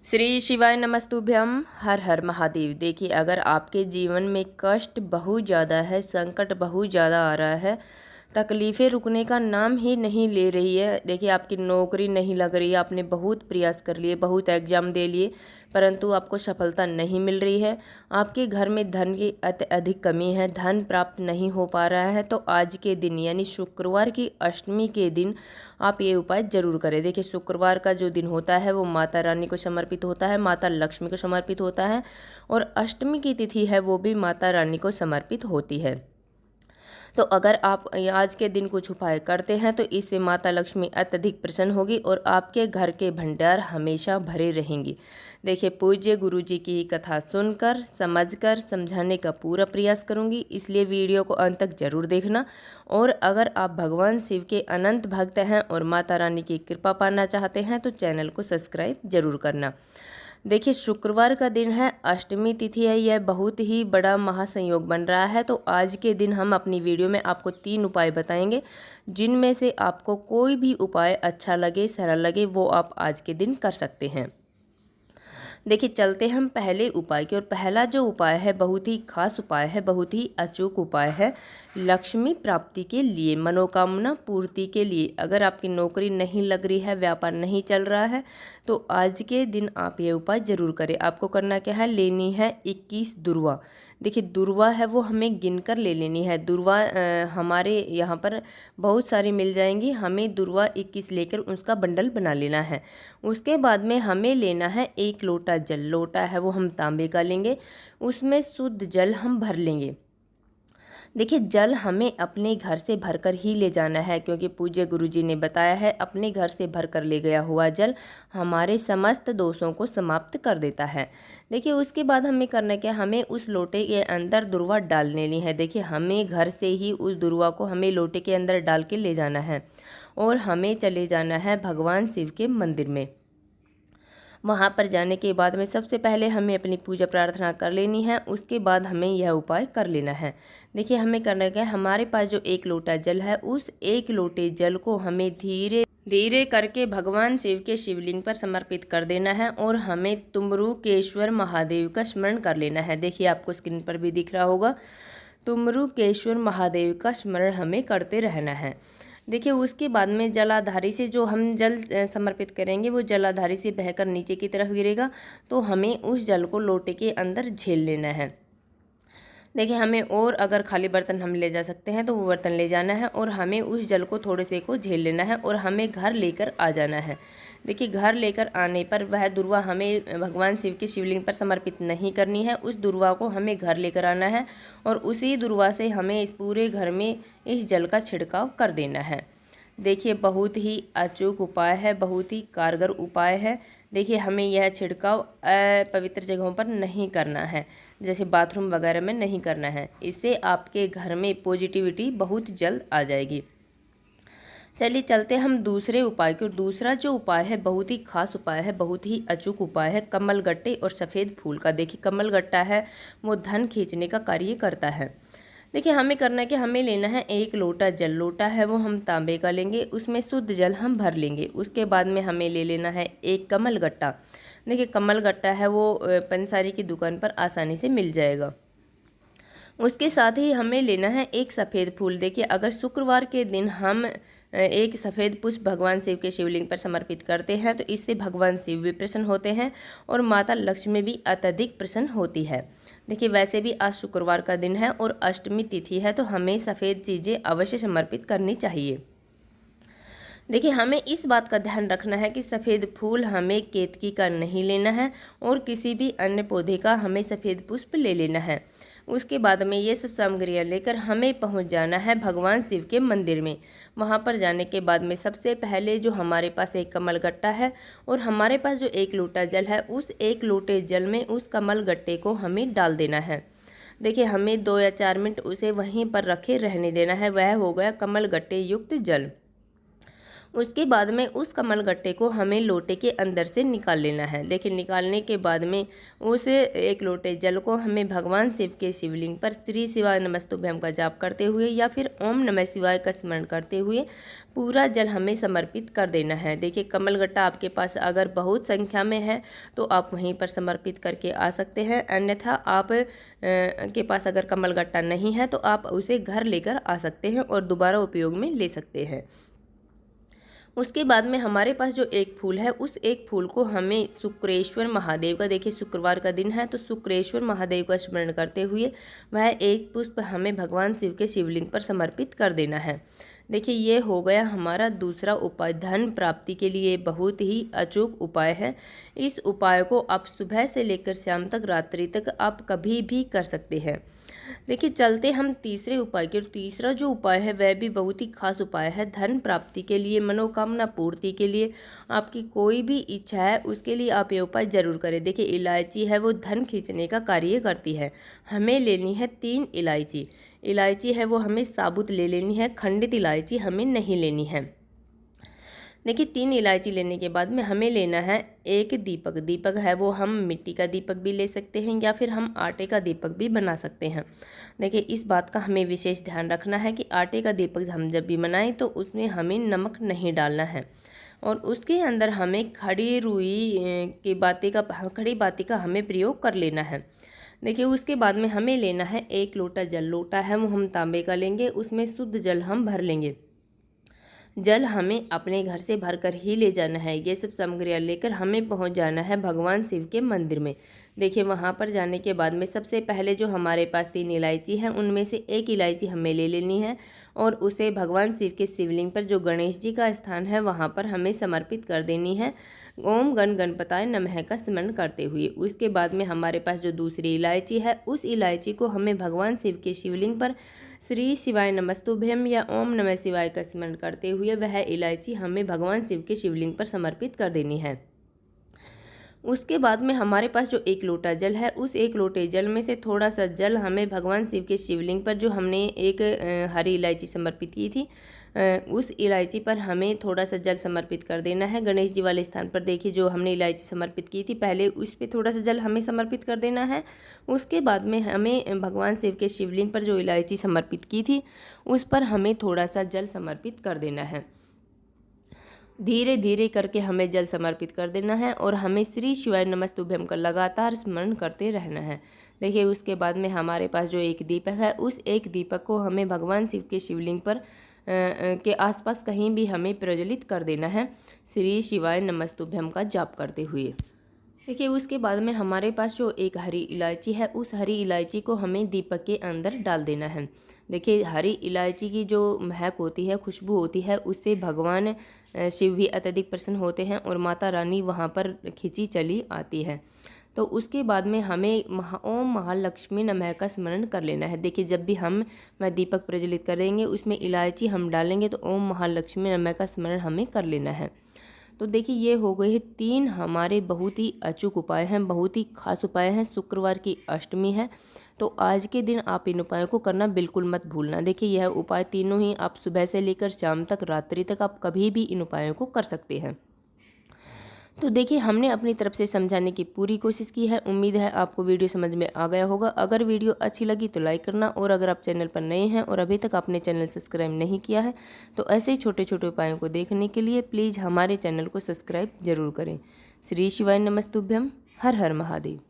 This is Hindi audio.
श्री शिवाय नमस्तुभ्यम। हर हर महादेव। देखिए, अगर आपके जीवन में कष्ट बहुत ज़्यादा है, संकट बहुत ज़्यादा आ रहा है, तकलीफ़ें रुकने का नाम ही नहीं ले रही है। देखिए, आपकी नौकरी नहीं लग रही है, आपने बहुत प्रयास कर लिए, बहुत एग्ज़ाम दे लिए, परंतु आपको सफलता नहीं मिल रही है। आपके घर में धन की अधिक कमी है, धन प्राप्त नहीं हो पा रहा है, तो आज के दिन यानी शुक्रवार की अष्टमी के दिन आप ये उपाय ज़रूर करें। देखिए, शुक्रवार का जो दिन होता है वो माता रानी को समर्पित होता है, माता लक्ष्मी को समर्पित होता है, और अष्टमी की तिथि है वो भी माता रानी को समर्पित होती है। तो अगर आप आज के दिन कुछ उपाय करते हैं तो इससे माता लक्ष्मी अत्यधिक प्रसन्न होगी और आपके घर के भंडार हमेशा भरे रहेंगे। देखिए, पूज्य गुरु जी की कथा सुनकर, समझकर, समझाने का पूरा प्रयास करूंगी, इसलिए वीडियो को अंत तक जरूर देखना। और अगर आप भगवान शिव के अनंत भक्त हैं और माता रानी की कृपा पाना चाहते हैं तो चैनल को सब्सक्राइब जरूर करना। देखिए, शुक्रवार का दिन है, अष्टमी तिथि है, यह बहुत ही बड़ा महासंयोग बन रहा है। तो आज के दिन हम अपनी वीडियो में आपको 3 उपाय बताएंगे, जिनमें से आपको कोई भी उपाय अच्छा लगे, सरल लगे, वो आप आज के दिन कर सकते हैं। देखिए, चलते हम पहले उपाय की। और पहला जो उपाय है बहुत ही खास उपाय है, बहुत ही अचूक उपाय है लक्ष्मी प्राप्ति के लिए, मनोकामना पूर्ति के लिए। अगर आपकी नौकरी नहीं लग रही है, व्यापार नहीं चल रहा है, तो आज के दिन आप ये उपाय जरूर करें। आपको करना क्या है, लेनी है 21 दुर्वा। देखिए, दुर्वा है वो हमें गिनकर ले लेनी है। दुर्वा हमारे यहाँ पर बहुत सारी मिल जाएंगी, हमें दुर्वा 21 लेकर उसका बंडल बना लेना है। उसके बाद में हमें लेना है 1 लोटा जल। लोटा है वो हम तांबे का लेंगे, उसमें शुद्ध जल हम भर लेंगे। देखिए, जल हमें अपने घर से भरकर ही ले जाना है, क्योंकि पूज्य गुरु जी ने बताया है अपने घर से भरकर ले गया हुआ जल हमारे समस्त दोषों को समाप्त कर देता है। देखिए, उसके बाद हमें करना क्या, हमें उस लोटे के अंदर दुर्वा डाल लेनी है। देखिए, हमें घर से ही उस दुर्वा को हमें लोटे के अंदर डाल के ले जाना है और हमें चले जाना है भगवान शिव के मंदिर में। वहाँ पर जाने के बाद में सबसे पहले हमें अपनी पूजा प्रार्थना कर लेनी है, उसके बाद हमें यह उपाय कर लेना है। देखिए, हमें करना क्या है, हमारे पास जो 1 लोटा जल है, उस 1 लोटे जल को हमें धीरे धीरे करके भगवान शिव के शिवलिंग पर समर्पित कर देना है और हमें तुमरुकेश्वर महादेव का स्मरण कर लेना है। देखिए, आपको स्क्रीन पर भी दिख रहा होगा, तुमरुकेश्वर महादेव का स्मरण हमें करते रहना है। देखिए, उसके बाद में जलाधारी से जो हम जल समर्पित करेंगे वो जलाधारी से बहकर नीचे की तरफ गिरेगा, तो हमें उस जल को लोटे के अंदर झेल लेना है। देखिए, हमें और अगर खाली बर्तन हम ले जा सकते हैं तो वो बर्तन ले जाना है और हमें उस जल को थोड़े से को झेल लेना है और हमें घर लेकर आ जाना है। देखिए, घर लेकर आने पर वह दुर्वा हमें भगवान शिव के शिवलिंग पर समर्पित नहीं करनी है, उस दुर्वा को हमें घर लेकर आना है और उसी दुर्वा से हमें इस पूरे घर में इस जल का छिड़काव कर देना है। देखिए, बहुत ही अचूक उपाय है, बहुत ही कारगर उपाय है। देखिए, हमें यह छिड़काव अपवित्र जगहों पर नहीं करना है, जैसे बाथरूम वगैरह में नहीं करना है। इससे आपके घर में पॉजिटिविटी बहुत जल्द आ जाएगी। चलिए, चलते हम दूसरे उपाय की। और दूसरा जो उपाय है बहुत ही खास उपाय है, बहुत ही अचूक उपाय है कमल गट्टे और सफ़ेद फूल का। देखिए, कमल गट्टा है वो धन खींचने का कार्य करता है। देखिए, हमें करना है कि हमें लेना है 1 लोटा जल। लोटा है वो हम तांबे का लेंगे, उसमें शुद्ध जल हम भर लेंगे। उसके बाद में हमें ले लेना है 1 कमल गट्टा। देखिए, कमल गट्टा है वो पंसारी की दुकान पर आसानी से मिल जाएगा। उसके साथ ही हमें लेना है 1 सफ़ेद फूल। देखिए, अगर शुक्रवार के दिन हम एक सफ़ेद पुष्प भगवान शिव के शिवलिंग पर समर्पित करते हैं तो इससे भगवान शिव भी प्रसन्न होते हैं और माता लक्ष्मी भी अत्यधिक प्रसन्न होती है। देखिए, वैसे भी आज शुक्रवार का दिन है और अष्टमी तिथि है, तो हमें सफ़ेद चीज़ें अवश्य समर्पित करनी चाहिए। देखिए, हमें इस बात का ध्यान रखना है कि सफ़ेद फूल हमें केतकी का नहीं लेना है और किसी भी अन्य पौधे का हमें सफ़ेद पुष्प ले लेना है। उसके बाद में ये सब सामग्रियाँ लेकर हमें पहुंच जाना है भगवान शिव के मंदिर में। वहां पर जाने के बाद में सबसे पहले जो हमारे पास एक कमल गट्टा है और हमारे पास जो 1 लोटा जल है, उस 1 लोटे जल में उस कमल गट्टे को हमें डाल देना है। देखिए, हमें 2 या 4 मिनट उसे वहीं पर रखे रहने देना है। वह हो गया कमल गट्टे युक्त जल। उसके बाद में उस कमल गट्टे को हमें लोटे के अंदर से निकाल लेना है। देखिए निकालने के बाद में उस 1 लोटे जल को हमें भगवान शिव के शिवलिंग पर श्री शिवाय नमस्तुभ्यम का जाप करते हुए या फिर ओम नमः शिवाय का स्मरण करते हुए पूरा जल हमें समर्पित कर देना है। देखिए कमल गट्टा आपके पास अगर बहुत संख्या में है तो आप वहीं पर समर्पित करके आ सकते हैं, अन्यथा आप के पास अगर कमल गट्टा नहीं है तो आप उसे घर लेकर आ सकते हैं और दोबारा उपयोग में ले सकते हैं। उसके बाद में हमारे पास जो एक फूल है, उस एक फूल को हमें शुक्रेश्वर महादेव का, देखिए शुक्रवार का दिन है तो शुक्रेश्वर महादेव का स्मरण करते हुए वह एक पुष्प हमें भगवान शिव के शिवलिंग पर समर्पित कर देना है। देखिए ये हो गया हमारा दूसरा उपाय। धन प्राप्ति के लिए बहुत ही अचूक उपाय है। इस उपाय को आप सुबह से लेकर शाम तक, रात्रि तक आप कभी भी कर सकते हैं। देखिए चलते हम तीसरे उपाय के। तीसरा जो उपाय है वह भी बहुत ही खास उपाय है। धन प्राप्ति के लिए, मनोकामना पूर्ति के लिए, आपकी कोई भी इच्छा है उसके लिए आप ये उपाय जरूर करें। देखिए इलायची है वो धन खींचने का कार्य करती है। हमें लेनी है 3 इलायची। इलायची है वो हमें साबुत ले लेनी है, खंडित इलायची हमें नहीं लेनी है। देखिए 3 इलायची लेने के बाद में हमें लेना है 1 दीपक। दीपक है वो हम मिट्टी का दीपक भी ले सकते हैं या फिर हम आटे का दीपक भी बना सकते हैं। देखिए इस बात का हमें विशेष ध्यान रखना है कि आटे का दीपक हम जब भी बनाएं तो उसमें हमें नमक नहीं डालना है और उसके अंदर हमें खड़ी रुई की बाती का हमें प्रयोग कर लेना है। देखिए उसके बाद में हमें लेना है 1 लोटा जल। लोटा है वो हम तांबे का लेंगे, उसमें शुद्ध जल हम भर लेंगे। जल हमें अपने घर से भर कर ही ले जाना है। ये सब सामग्रियाँ लेकर हमें पहुंच जाना है भगवान शिव के मंदिर में। देखिए वहां पर जाने के बाद में सबसे पहले जो हमारे पास 3 इलायची है उनमें से 1 इलायची हमें ले लेनी है और उसे भगवान शिव के शिवलिंग पर, जो गणेश जी का स्थान है, वहां पर हमें समर्पित कर देनी है ओम गण गणपताय नमः का स्मरण करते हुए। उसके बाद में हमारे पास जो दूसरी इलायची है, उस इलायची को हमें भगवान शिव के शिवलिंग पर श्री शिवाय नमस्तुभ्यम या ओम नमः शिवाय का स्मरण करते हुए वह इलायची हमें भगवान शिव के शिवलिंग पर समर्पित कर देनी है। उसके बाद में हमारे पास जो 1 लोटा जल है, उस 1 लोटे जल में से थोड़ा सा जल हमें भगवान शिव के शिवलिंग पर, जो हमने एक हरी इलायची समर्पित की थी, उस इलायची पर हमें थोड़ा सा जल समर्पित कर देना है। गणेश जी वाले स्थान पर देखिए जो हमने इलायची समर्पित की थी पहले, उस पर थोड़ा सा जल हमें समर्पित कर देना है। उसके बाद में हमें भगवान शिव के शिवलिंग पर जो इलायची समर्पित की थी उस पर हमें थोड़ा सा जल समर्पित कर देना है। धीरे धीरे करके हमें जल समर्पित कर देना है और हमें श्री शिवाय नमस्तुभ्यम का लगातार स्मरण करते रहना है। देखिए उसके बाद में हमारे पास जो 1 दीपक है, उस 1 दीपक को हमें भगवान शिव के शिवलिंग पर के आसपास कहीं भी हमें प्रज्वलित कर देना है श्री शिवाय नमस्तुभ्यम का जाप करते हुए। देखिए उसके बाद में हमारे पास जो 1 हरी इलायची है, उस हरी इलायची को हमें दीपक के अंदर डाल देना है। देखिए हरी इलायची की जो महक होती है, खुशबू होती है, उससे भगवान शिव भी अत्यधिक प्रसन्न होते हैं और माता रानी वहाँ पर खिंची चली आती है। तो उसके बाद में हमें ओम महालक्ष्मी नमः का स्मरण कर लेना है। देखिए जब भी हम दीपक प्रज्वलित करेंगे उसमें इलायची हम डालेंगे तो ओम महालक्ष्मी नमः का स्मरण हमें कर लेना है। तो देखिए ये हो गए 3 हमारे बहुत ही अचूक उपाय हैं, बहुत ही खास उपाय हैं। शुक्रवार की अष्टमी है तो आज के दिन आप इन उपायों को करना बिल्कुल मत भूलना। देखिए यह उपाय तीनों ही आप सुबह से लेकर शाम तक, रात्रि तक आप कभी भी इन उपायों को कर सकते हैं। तो देखिए हमने अपनी तरफ से समझाने की पूरी कोशिश की है। उम्मीद है आपको वीडियो समझ में आ गया होगा। अगर वीडियो अच्छी लगी तो लाइक करना और अगर आप चैनल पर नए हैं और अभी तक आपने चैनल सब्सक्राइब नहीं किया है तो ऐसे ही छोटे छोटे उपायों को देखने के लिए प्लीज़ हमारे चैनल को सब्सक्राइब जरूर करें। श्री शिवाय नमस्तुभ्यम। हर हर महादेव।